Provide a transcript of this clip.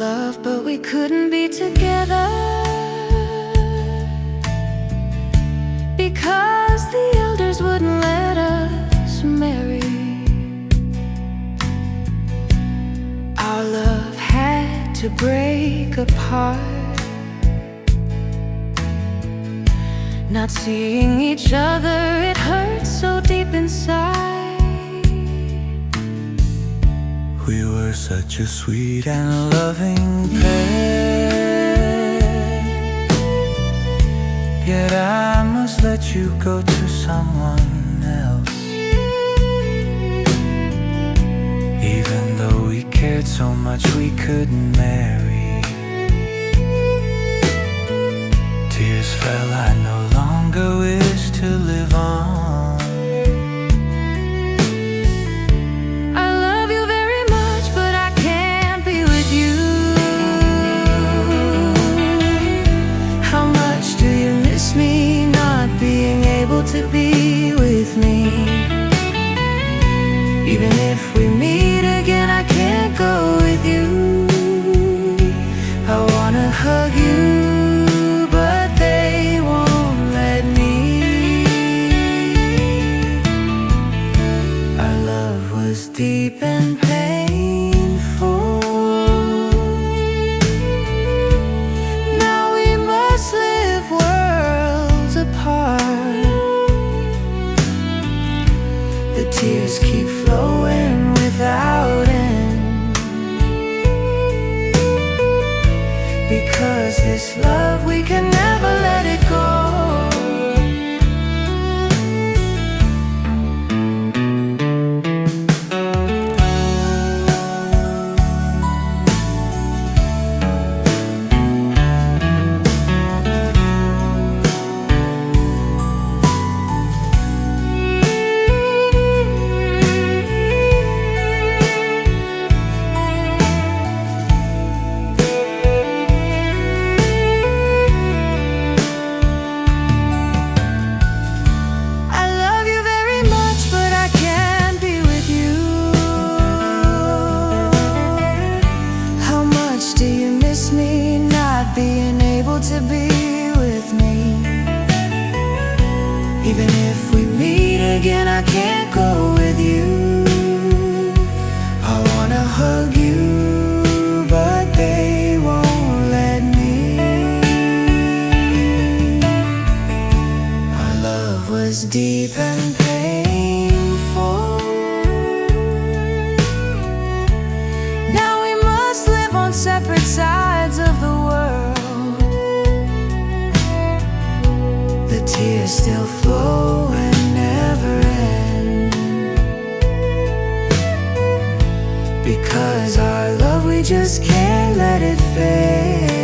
love, but we couldn't be together because the elders wouldn't let us marry. Our love had to break apart, not seeing each other, it hurt so deep inside. We were such a sweet and loving pair, yet I must let you go to someone else. Even though we cared so much, we couldn't marry. Tears fell, I no longer wish to live on. Me not being able to be with me. Even if we meet again, I can't go with you. I wanna hug you, but they won't let me. Our love was deep and painful. Now we must live apart. The tears keep flowing without end, because this love, we can never let it go. Being able to be with me. Even if we meet again, I can't go with you. I wanna hug you, but they won't let me. Our love was deep and painful. Now we must live on separate sides of the world. Tears still flow and never end, because our love, we just can't let it fade.